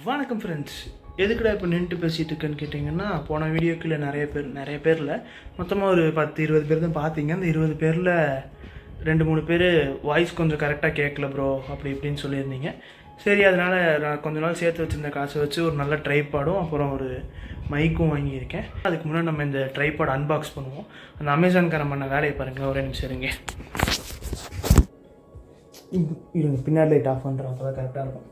வணக்கம் ஃப்ரெண்ட்ஸ். எதுக்குடா இப்போ நின்றுட்டு பேசிகிட்டு இருக்கேன்னு கேட்டிங்கன்னா, போன வீடியோக்குள்ள நிறைய பேரில் மொத்தமாக ஒரு 10-20 பேர் தான் பார்த்தீங்க. அந்த 20 பேரில் 2-3 பேர் வாய்ஸ் கொஞ்சம் கரெக்டாக கேட்கல ப்ரோ அப்படி இப்படின்னு சொல்லியிருந்தீங்க. சரி, அதனால் நான் கொஞ்ச நாள் சேர்த்து வச்சுருந்த காசை வச்சு ஒரு நல்ல ட்ரைபாடும் அப்புறம் ஒரு மைக்கும் வாங்கியிருக்கேன். அதுக்கு முன்னாடி நம்ம இந்த ட்ரைபாட் அன்பாக்ஸ் பண்ணுவோம். அந்த அமேசான்காரன் பண்ண வேலையை பாருங்கள். ஒரே நிமிஷம் இருங்க. பின்னாடி லைட் ஆஃப் பண்ணுறோம், அப்போ தான் கரெக்டாக இருக்கும்.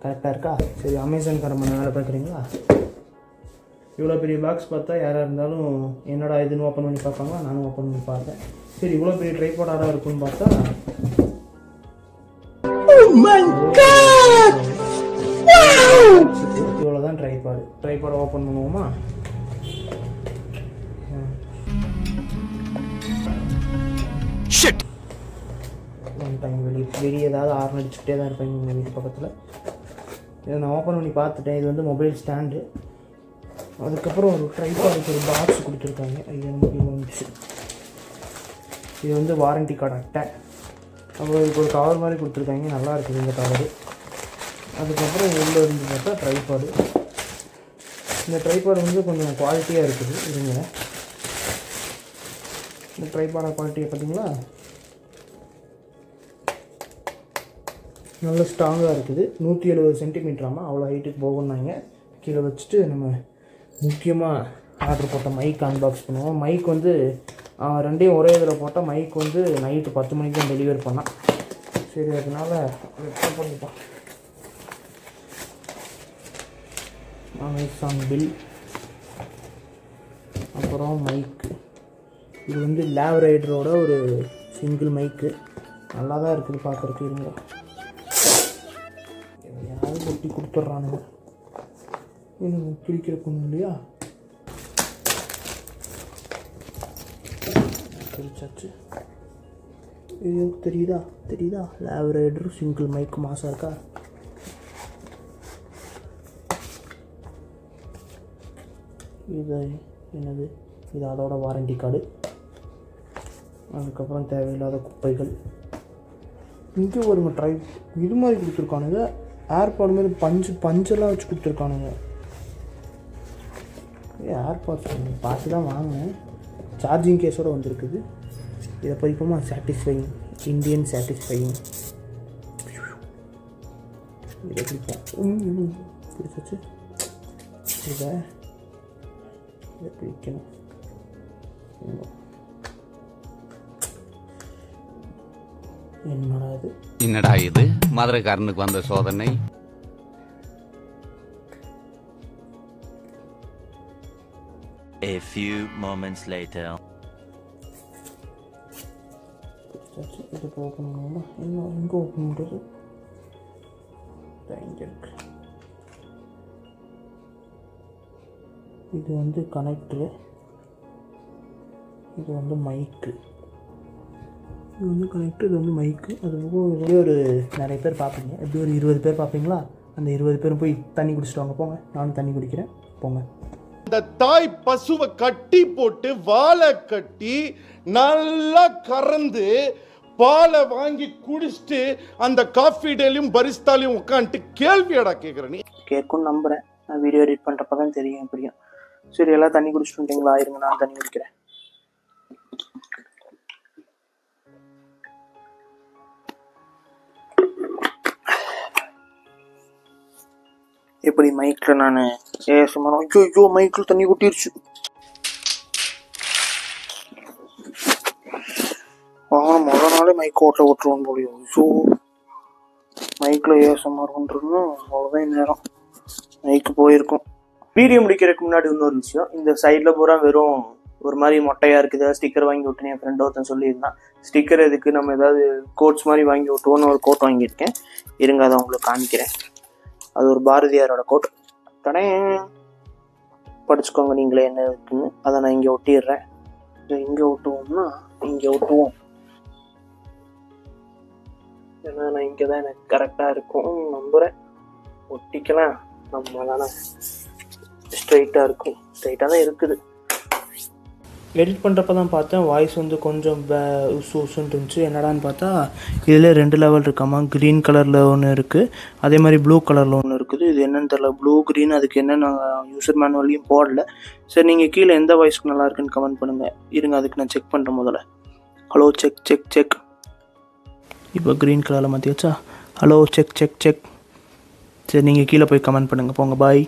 கரெக்டாக இருக்கா? சரி, அமேசான்காரன் பண்ண வேலை பார்க்குறீங்களா? இவ்வளோ பெரிய பாக்ஸ் பார்த்தா யாராக இருந்தாலும் என்னடா இதுன்னு ஓப்பன் பண்ணி பார்ப்பாங்களா? நானும் ஓப்பன் பண்ணி பார்த்தேன். சரி, இவ்வளோ பெரிய ட்ரைபாடாக இருக்குன்னு பார்த்தா இவ்வளோ தான் ட்ரைபாடை ஓப்பன் பண்ணுவோமா? வெளியே ஏதாவது ஆர்ன் அடிச்சுக்கிட்டே தான் இருப்பேன் எங்கள் வீட்டு பக்கத்தில். இதை நான் ஓப்பன் பண்ணி பார்த்துட்டேன். இது வந்து மொபைல் ஸ்டாண்டு. அதுக்கப்புறம் ஒரு ட்ரைபாடுக்கு ஒரு பாக்ஸ் கொடுத்துருக்காங்க. இது எனக்கு வந்துச்சு. இது வந்து வாரண்டி கார்டு அட்டை. அப்புறம் இதுக்கு ஒரு கவர் மாதிரி கொடுத்துருக்காங்க. நல்லா இருக்குது இந்த கவரு. அதுக்கப்புறம் உள்ளே இருந்து பார்த்தா ட்ரைபாடு. இந்த ட்ரைபாடு வந்து கொஞ்சம் குவாலிட்டியாக இருக்குது. இருங்க, இந்த ட்ரைபாடோட குவாலிட்டியை பார்த்தீங்களா? நல்ல ஸ்ட்ராங்காக இருக்குது. 170 சென்டிமீட்டராமா, அவ்வளோ ஹைட்டுக்கு போகணுன்னாங்க. கீழே வச்சுட்டு நம்ம முக்கியமாக ஆர்டர் போட்ட மைக் அன்பாக்ஸ் பண்ணுவோம். மைக் வந்து ரெண்டையும் ஒரே இதில் போட்டால் மைக் வந்து நைட்டு 10 மணிக்கு தான் டெலிவரி பண்ணால். சரி, அதனால் வெப்ப பண்ணிப்போம். அமேசான் பில், அப்புறம் மைக்கு. இது வந்து லேப் ரைடரோட ஒரு சிங்கிள் மைக்கு. நல்லா தான் இருக்குது பார்க்குறதுக்கு. இருங்க, எதையாவது கொட்டி கொடுத்துட்றானுங்க. இன்னும் பிரிக்கிற பொண்ணு இல்லையா? பிரிச்சாச்சு. இது தெரியுதா? லேப் ரைடர் சிங்கிள் மைக் மாசாக இருக்கா? இது என்னது? இது அதோட வாரண்டி கார்டு. அதுக்கப்புறம் தேவையில்லாத குப்பைகள். இங்கே ஒரு இது மாதிரி கொடுத்துருக்கானுங்க. ஏர்பாட் மாதிரி பஞ்செல்லாம் வச்சு கொடுத்துருக்கானுங்க. ஏர்பாட்ஸ் பார்த்து தான் வாங்கினேன். சார்ஜிங் கேஸோடு வந்துருக்குது. இதை படிப்போமா? Indian satisfying. இதை பிடிப்போம். பிடிச்சாச்சு. இதை பிடிக்கணும். என்னடா இது மதுரைக்காரனுக்கு வந்த சோதனை? A few moments later. இது ஓப்பன் பண்ணுவோமா? எங்கே ஓப்பன் பண்ணுறது? இது வந்து கனெக்டரு. இது வந்து மைக்கு. இது வந்து கனெக்டர், இது வந்து மைக்கு. அது போக ஒரு நிறைய பேர் பார்ப்பீங்க. எப்படி ஒரு 20 பேர் பார்ப்பீங்களா? அந்த 20 பேரும் போய் தண்ணி குடிச்சிட்டு வாங்க. போங்க, நானும் தண்ணி குடிக்கிறேன். போங்க. அந்த தாய் பசுவை கட்டி போட்டு வாழை கட்டி நல்லா கறந்து பாலை வாங்கி குடிச்சிட்டு அந்த காஃபி டேலையும் பரிஸ்தாலையும் உட்காந்துட்டு கேள்வியடா கேட்குறேன். நீ கேட்கும்னு நம்புகிறேன். நான் வீடியோ எடிட் பண்ணுறப்ப தான் தெரியும் எப்படியும். சரி, எல்லாம் தண்ணி குடிச்சிட்டு வந்துட்டீங்களா? ஆயிருங்க, நான் தண்ணி குடிக்கிறேன். எப்படி மைக்கில் நான் ஏசுமானோ? ஐயோ, மைக்கில் தண்ணி கொட்டிருச்சு. முதல் நாளே மைக் ஓட்டுருவோம் போலியோ. ஐயோ, மைக்கில் ஏசமார் பண்ணுறதுன்னு அவ்வளோதான் நேரம் மைக்கு போயிருக்கும். வீடியோ முடிக்கிறதுக்கு முன்னாடி இன்னொரு விஷயம். இந்த சைடில் பூரா வெறும் ஒரு மாதிரி மொட்டையாக இருக்குது. ஸ்டிக்கர் வாங்கி விட்டுன்னு என் ஃப்ரெண்ட் ஒருத்தன் சொல்லியிருந்தான். ஸ்டிக்கர் எதுக்கு, நம்ம ஏதாவது கோட்ஸ் மாதிரி வாங்கி விட்டுவோன்னு ஒரு கோட் வாங்கியிருக்கேன். இருங்க, அதை உங்களுக்கு காமிக்கிறேன். அது ஒரு பாரதியாரோட கோட். படிச்சுக்கோங்க நீங்களே என்ன இருக்குன்னு. அதை நான் இங்கே ஒட்டிடுறேன். இங்கே ஒட்டுவோம்னா இங்கே ஒட்டுவோம். ஏன்னா நான் இங்கே தான் எனக்கு கரெக்டாக இருக்கும் நம்புகிறேன். ஒட்டிக்கலாம். நம்ம தானே ஸ்ட்ரைட்டாக இருக்கும். ஸ்ட்ரைட்டாக தான் இருக்குது. எடிட் பண்ணுறப்ப தான் பார்த்தேன் வாய்ஸ் வந்து கொஞ்சம் உசுன்னு இருந்துச்சு. என்னடான்னு பார்த்தா இதில் 2 லெவல் இருக்காமா. க்ரீன் கலரில் ஒன்று இருக்குது, அதே மாதிரி ப்ளூ கலரில் ஒன்று இருக்குது. இது என்னென்னு தெரில, ப்ளூ க்ரீன். அதுக்கு என்ன நான் யூசர் மேனுவல்லையும் போடல. சரி, நீங்கள் கீழே எந்த வாய்ஸ்க்கு நல்லா இருக்குன்னு கமெண்ட் பண்ணுங்கள். இருங்க, அதுக்கு நான் செக் பண்ணுறேன் முதல்ல. Hello check check check. இப்போ க்ரீன் கலரில் மாற்றியாச்சா? Hello check check check. சரி, நீங்கள் கீழே போய் கமெண்ட் பண்ணுங்கள். போங்க, பாய்.